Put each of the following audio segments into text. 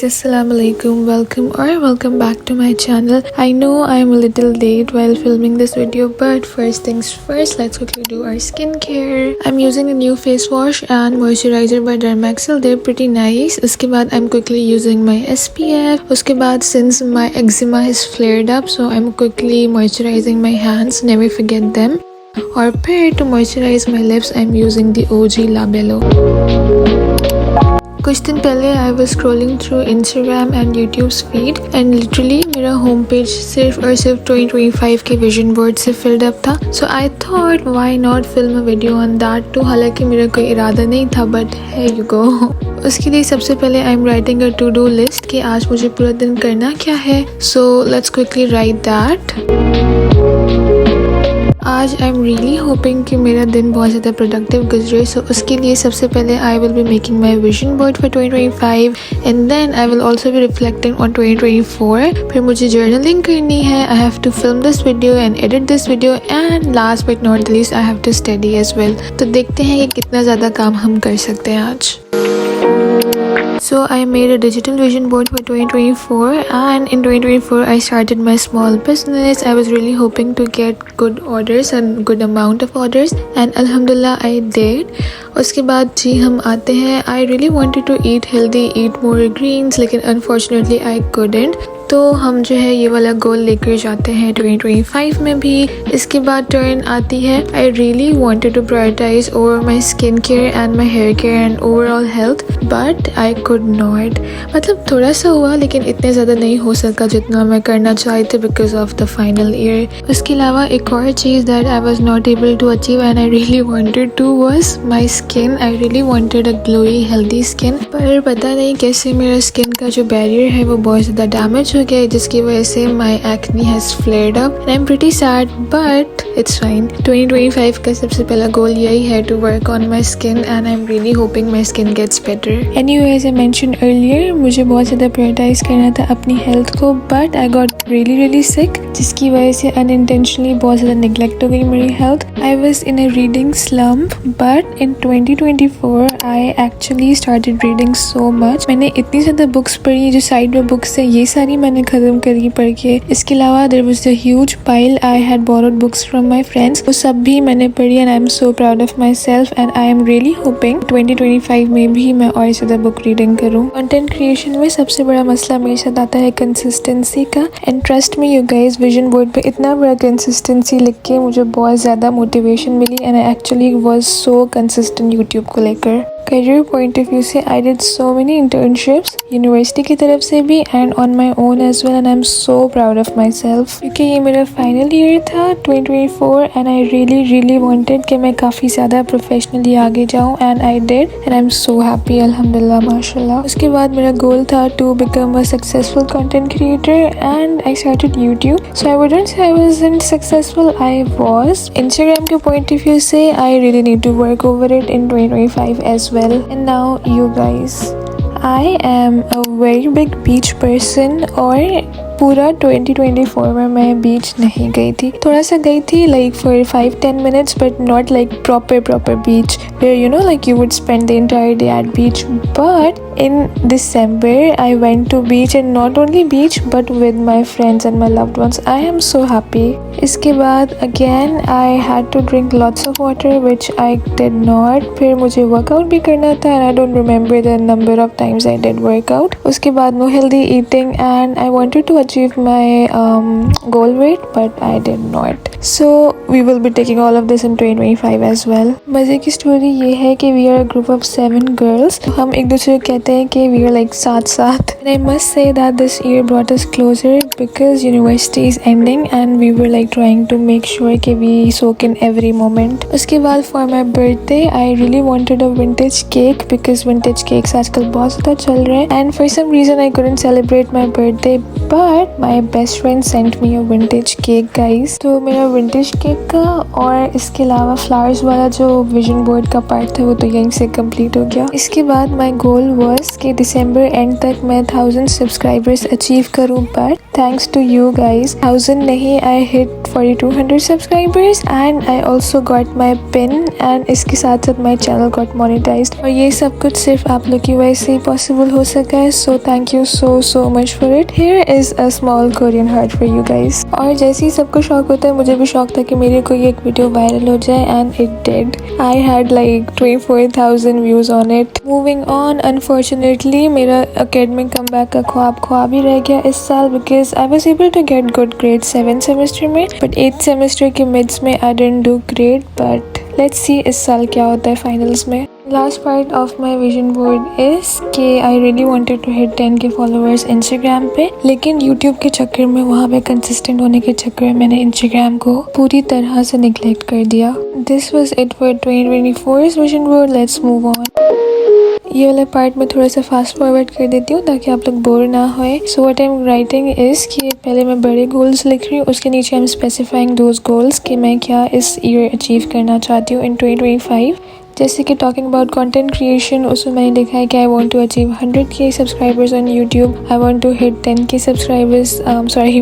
Assalamualaikum, welcome back to my channel. I know I'm a little late while filming this video, but first things first, let's quickly do our skincare. I'm using a new face wash and moisturizer by Dermaxil. They're pretty nice. उसके बाद I'm quickly using my SPF. उसके बाद since my eczema has flared up, so I'm quickly moisturizing my hands. Never forget them. और फिर to moisturize my lips, I'm using the OG Labello. कुछ दिन पहले I was scrolling through Instagram and YouTube's feed and literally मेरा home page सिर्फ और सिर्फ 2025 के vision board से filled up था. So I thought why not film a video on that too. हालांकि मेरा कोई इरादा नहीं था, but here you go. उसके लिए सबसे पहले I'm writing a to do list कि आज मुझे पूरा दिन करना क्या है. So let's quickly write that. आज आई एम रियली होपिंग कि मेरा दिन बहुत ज़्यादा प्रोडक्टिव गुजरे. सो उसके लिए सबसे पहले I will be making my vision board for 2025 and then I will also be reflecting on 2024. फिर मुझे जर्नलिंग करनी है. I have to film this video and edit this video and last but not least I have to study as well. तो देखते हैं कि कितना ज़्यादा काम हम कर सकते हैं आज. So I made a digital vision board for 2024 and in 2024 I started my small business. I was really hoping to get good orders and good amount of orders and alhamdulillah I did. उसके बाद जी हम आते हैं. I really wanted to eat healthy, eat more greens, लेकिन unfortunately I couldn't. तो हम जो है ये वाला गोल लेकर जाते हैं 2025 में भी. इसके बाद टर्न आती है I really wanted to prioritize over my skin care and my hair care and overall health but I could not. मतलब थोड़ा सा हुआ लेकिन इतने ज़्यादा नहीं हो सका जितना मैं करना चाहती थी because of the final year. उसके अलावा एक और चीज़ that I was not able to achieve and I really wanted to was my skin. I really wanted a glowy healthy skin पर पता नहीं कैसे मेरा स्किन का जो बैरियर है वो बहुत ज़्यादा डैमेज हो गया जिसकी वजह से my acne has flared up and I'm pretty sad but it's fine. 2025 का सबसे पहला गोल यही है to work on my skin and I'm really hoping my skin gets better. Anyway, as I mentioned earlier, मुझे बहुत ज़्यादा prioritize करना था अपनी health को but I got really sick जिसकी वजह से unintentionally बहुत ज़्यादा neglect हो गई मेरी health. I was in a reading slump but in 2024 I actually started reading so much. मैंने इतनी ज़्यादा books पढ़ी जो side में books है ये सारी मैंने खत्म करी पढ़ के. इसके अलावा there was a huge pile I had borrowed books from my friends. वो सब भी मैंने पढ़ी and I am so proud of myself and I am really hoping 2025 में भी मैं और ज़्यादा बुक रीडिंग करूँ. कंटेंट क्रिएशन में सबसे बड़ा मसला मेरे साथ आता है कंसिस्टेंसी का and trust me you guys vision board पे इतना बड़ा कंसिस्टेंसी लिख के मुझे बहुत ज़्यादा मोटिवेशन मिली and I actually was so consistent YouTube को लेकर. करियर पॉइंट ऑफ व्यू से I did so many internships university की तरफ से भी and on my own as well and I am so proud of myself क्योंकि ये मेरा फाइनल ईयर था 2024 एंड आई रियली वांटेड कि मैं काफ़ी ज़्यादा प्रोफेशनली आगे जाऊँ and I did and I am so happy अल्हम्दुलिल्लाह माशाल्लाह. उसके बाद मेरा गोल था to become a successful content creator and I started YouTube. So I wouldn't say I wasn't successful, I was. Instagram के पॉइंट ऑफ व्यू से I really need to work over it in 2025 as well. And now you guys, I am a very big beach person और पूरा 2024 में मैं बीच नहीं गई थी. थोड़ा सा गई थी like for 5-10 minutes but not like proper beach where you know like you would spend the entire day at beach. But in December I went to beach and not only beach but with my friends and my loved ones. I am so happy. इसके बाद again I had to drink lots of water which I did not. फिर मुझे workout भी करना था and I don't remember the number of times I did workout. उसके बाद no healthy eating and I wanted to achieve my goal weight but I did not. So we will be taking all of this in 2025 as well. मज़े की story ये है कि we are a group of 7 girls. तो हम एक दूसरे को कहते हैं कि we are like साथ. And I must say that this year brought us closer because university is ending and we were like trying to make sure कि we soak in every moment. उसके बाद for my birthday I really wanted a vintage cake because vintage cakes आजकल बहुत ज़्यादा चल रहे हैं and for some reason I couldn't celebrate my birthday but my best friend sent me a vintage cake guys. तो मेरा vintage cake का और इसके अलावा फ्लावर्स वाला जो विजन बोर्ड का पार्ट था वो तो यहीं से कंप्लीट हो गया। इसके बाद माई गोल वॉज कि दिसंबर एंड तक मैं 1000 सब्सक्राइबर्स अचीव करूँ, but thanks to you guys 1000 नहीं, I hit 4200 subscribers and I also got my pin and इसके साथ साथ माई चैनल गॉट मोनेटाइज्ड। और ये सब कुछ सिर्फ आप लोग की वजह से ही पॉसिबल हो सका है, so thank you so much for it. Here is a small Korean heart for you guys. और जैसे ही सबको शौक होता है, मुझे भी शौक था कि मेरी कोई एक वीडियो वायरल हो जाए and it did. I had like 24,000 views on it. Moving on, unfortunately मेरा एकेडमिक कमबैक का ख्वाब ही रह गया इस साल, because I was able to get good grade 7th semester में, बट 8th सेमेस्टर के मिड्स में I didn't do great. But let's see इस साल क्या होता है फाइनल्स में। Last part of my vision board is कि I really wanted to hit 10K followers Instagram पे, लेकिन यूट्यूब के चक्कर में, वहाँ पे कंसिस्टेंट होने के चक्कर में मैंने इंस्टाग्राम को पूरी तरह से निगलेक्ट कर दिया। This was it for 2024 vision board. Let's move on. ये वाला पार्ट में थोड़ा सा फास्ट फॉरवर्ड कर देती हूँ ताकि आप लोग बोर ना होए। So what I am writing is कि पहले मैं बड़े गोल्स लिख रही हूँ, उसके नीचे I am specifying those goals कि मैं क्या इस ईयर अचीव करना चाहती हूँ इन 2025। जैसे कि टॉकिंग अबाउट कंटेंट क्रिएशन, उसमें मैंने लिखा है कि I want to achieve 100K subscribers on YouTube, I want to hit 10K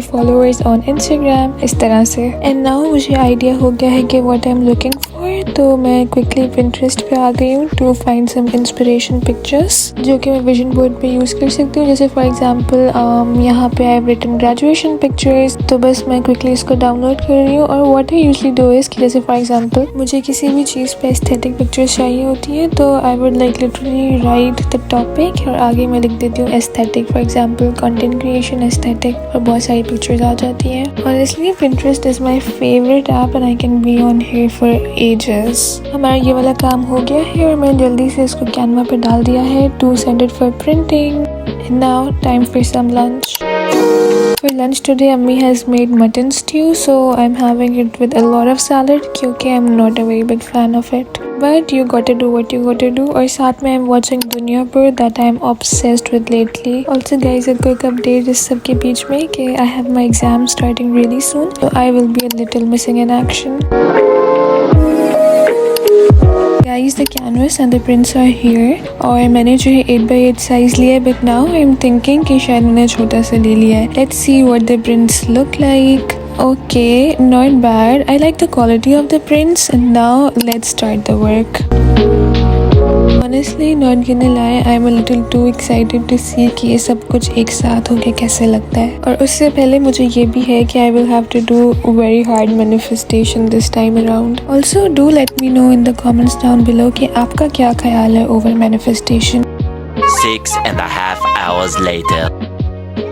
followers on Instagram, इस तरह से। एंड नाउ मुझे आइडिया हो गया है कि what I am looking for, तो मैं क्विकली पिंटरेस्ट पे आ गई हूँ to find some inspiration pictures जो कि मैं विजन बोर्ड पे यूज़ कर सकती हूँ। जैसे फॉर एग्जाम्पल यहाँ पे I have written graduation pictures, तो बस मैं क्विकली इसको डाउनलोड कर रही हूँ। और what I usually do is कि जैसे फॉर एग्जाम्पल मुझे किसी भी चीज़ पे एस्थेटिक पिक्चर चाहिए होती है, तो I would like literally right the topic और आगे मैं लिख देती हूँ aesthetic, for example content creation aesthetic, और बहुत सारी पिक्चर्स आ जाती हैं। Honestly Pinterest is my favourite app and I can be on here for ages. हमारा ये वाला काम हो गया है और मैंने जल्दी से इसको कैनवा पे डाल दिया है to send it for printing. Now time for some lunch. For lunch today, Ammi has made mutton stew, so I'm having it with a lot of salad क्योंकि I'm not a very big fan of it. But you gotta do what you gotta do. और साथ में I'm watching Duniyapur that I'm obsessed with lately. Also guys, a quick update इस सब के बीच में कि I have my exam starting really soon, so I will be a little missing in action. Guys, the canvas and the prints are here और मैंने जो है 8x8 size लिया है, but now I'm thinking कि शायद मैंने छोटा सा ले लिया है। Let's see what the prints look like. Okay, not bad. I like the quality of the prints and now let's start the work. Honestly, not gonna lie, I'm a little too excited to see कि ये सब कुछ एक साथ होके कैसे लगता है। और उससे पहले मुझे ये भी है कि I will have to do very hard manifestation this time around. Also, do let me know in the comments down below कि आपका क्या ख्याल है over manifestation. 6.5 hours later.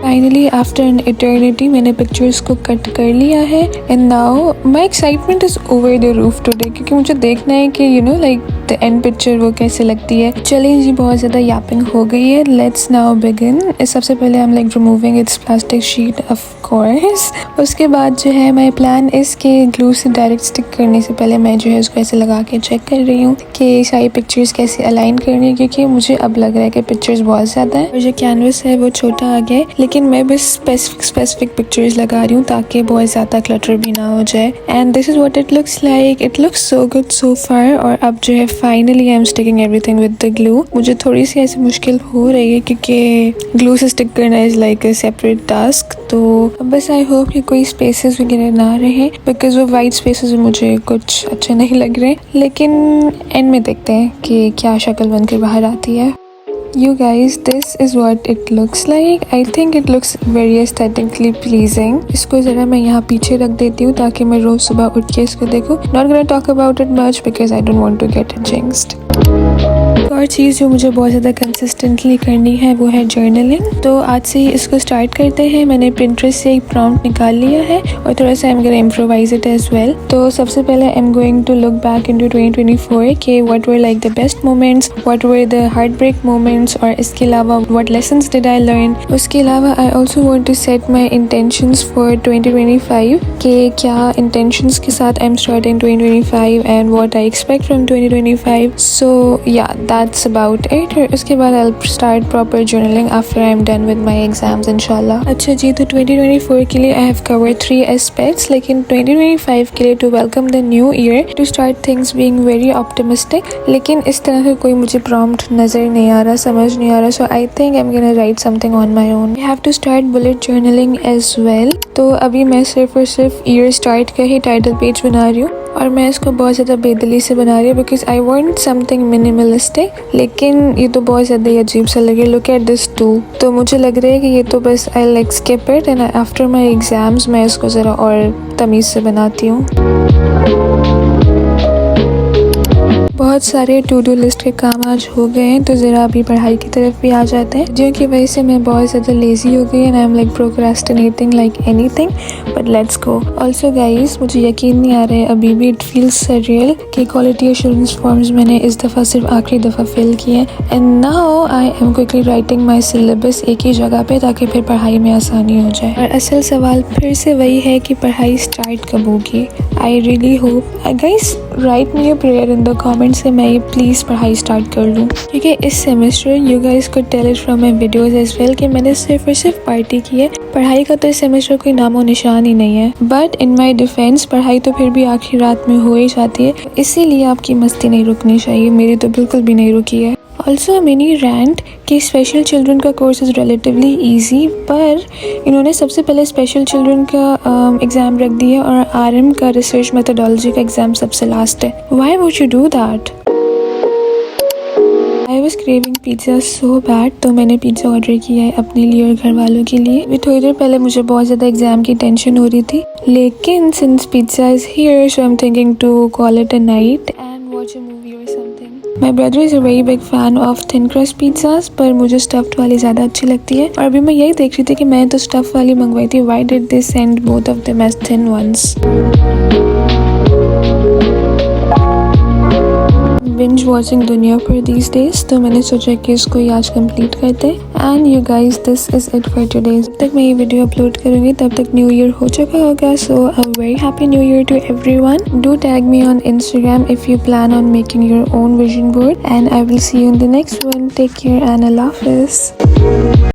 Finally, after an eternity, मैंने पिक्चर्स को कट कर लिया है and now my excitement is over the roof today क्योंकि मुझे देखना है कि you know like the end picture वो कैसे लगती है। चलिए जी, बहुत ज़्यादा yapping हो गई है, let's now begin. सबसे पहले I'm like removing its plastic sheet of course. उसके बाद जो है my plan is कि glue से direct stick करने से पहले मैं जो है उसको ऐसे लगा के चेक कर रही हूँ कि सारी पिक्चर्स कैसे अलाइन करनी है, क्योंकि मुझे अब लग रहा है कि पिक्चर्स बहुत ज़्यादा है और जो कैनवस है वो छोटा आ गया है, लेकिन मैं बस स्पेसिफिक पिक्चर्स लगा रही हूँ ताकि बहुत ज़्यादा क्लटर भी ना हो जाए। And this is what it looks like. It looks so good so far. और अब जो है finally I am sticking everything with the glue. मुझे थोड़ी सी ऐसी मुश्किल हो रही है क्योंकि ग्लू से स्टिक करना is like a separate task. तो बस आई होप कि कोई स्पेसेस वगैरह ना रहे, बिकॉज वो वाइट स्पेसेस मुझे कुछ अच्छे नहीं लग रहे, लेकिन एंड में देखते हैं कि क्या शक्ल बनकर बाहर आती है। You guys, this is what it looks like. I think it looks very aesthetically pleasing. इसको ज़रा मैं यहाँ पीछे रख देती हूँ ताकि मैं रोज़ सुबह उठ के इसको देखूँ। Not gonna talk about it much because I don't want to get it jinxed. और चीज़ जो मुझे बहुत ज़्यादा कंसिस्टेंटली करनी है वो है जर्नलिंग। तो आज से ही इसको स्टार्ट करते हैं। मैंने पिंटरेस्ट से एक प्रॉम्प्ट निकाल लिया है और थोड़ा सा I am going improvise it as well. तो सबसे पहले I am going to look back into 2024 कि what were like the best moments, what were the heartbreak moments, और इसके अलावा what lessons did I learn. उसके अलावा I also want to set my intentions for 2025 कि क्या intentions के साथ I am starting 2025 and what I expect from 2025। सो या that's about it. और उसके बाद I'll start proper journaling after I'm done with my exams इंशाल्लाह। अच्छा जी, तो 2024 के लिए I have covered 3 aspects, लेकिन 2025 के लिए to welcome the new year, to start things being very optimistic, लेकिन इस तरह का कोई मुझे prompt नज़र नहीं आ रहा, समझ नहीं आ रहा, so I think I'm gonna write something on my own. I have to start bullet journaling as well. तो अभी मैं सिर्फ और सिर्फ year start का ही टाइटल पेज बना रही हूँ और मैं इसको बहुत ज़्यादा बेदली से बना रही हूँ because I want something minimalistic, लेकिन ये तो बहुत ज़्यादा ही अजीब सा लगे। लुक एट दिस टू, तो मुझे लग रहा है कि ये तो बस I like skip it and after my exams मैं इसको ज़रा और तमीज़ से बनाती हूँ। बहुत सारे टू डू लिस्ट के काम आज हो गए हैं, तो ज़रा अभी पढ़ाई की तरफ भी आ जाते हैं, जिनकी वजह से मैं बहुत ज़्यादा लेज़ी हो गई and I am like procrastinating like anything, but let's go. Also guys, मुझे यकीन नहीं आ रहा है अभी भी, इट फील्स सरियल कि क्वालिटी एश्योरेंस फॉर्म्स मैंने इस दफ़ा सिर्फ आखिरी दफ़ा फिल किए and now I am quickly writing my syllabus एक ही जगह पे ताकि फिर पढ़ाई में आसानी हो जाए। और असल सवाल फिर से वही है कि पढ़ाई स्टार्ट कब होगी। I really hope guys right me a prayer in the comment से मैं ये प्लीज़ पढ़ाई स्टार्ट कर लूँ, क्योंकि इस semester you guys could tell it from my videos as well कि मैंने सिर्फ और सिर्फ पार्टी की है। पढ़ाई का तो इस सेमेस्टर कोई नामो निशान ही नहीं है, बट इन माई डिफेंस पढ़ाई तो फिर भी आखिरी रात में हो ही जाती है, इसीलिए आपकी मस्ती नहीं रुकनी चाहिए, मेरी तो बिल्कुल भी नहीं रुकी है। ऑल्सो मिनी रैंट कि स्पेशल चिल्ड्रन का कोर्स इज़ रिलेटिवली ईजी, पर इन्होंने सबसे पहले स्पेशल चिल्ड्रन का एग्ज़ाम रख दिया और RM का रिसर्च मेथोडोलॉजी का एग्ज़ाम सबसे लास्ट है। Why would you do that? I was craving pizza so bad, तो मैंने पिज़्ज़ा ऑर्डर किया है अपने लिए और घर वालों के लिए। अभी थोड़ी देर पहले मुझे बहुत ज़्यादा एग्ज़ाम की टेंशन हो रही थी, लेकिन since pizza is here so I am thinking to call it a night and watch a movie और something. My brother is a very big fan of thin crust pizzas, पर मुझे stuffed वाली ज़्यादा अच्छी लगती है। और अभी मैं यही देख रही थी कि मैंने तो स्टफ़ वाली मंगवाई थी, why did they send both of them as thin ones. Binge watching दुनिया पर दीज डेज, तो मैंने सोचा कि इसको ही आज कंप्लीट करते हैं। And you guys, this is it for today. जब तक मैं ये वीडियो अपलोड करूँगी तब तक न्यू ईयर हो चुका होगा, so a very happy new year to everyone. Do tag me on Instagram if you plan on making your own vision board, and I will see you in the next one. Take care and Allah Hafiz.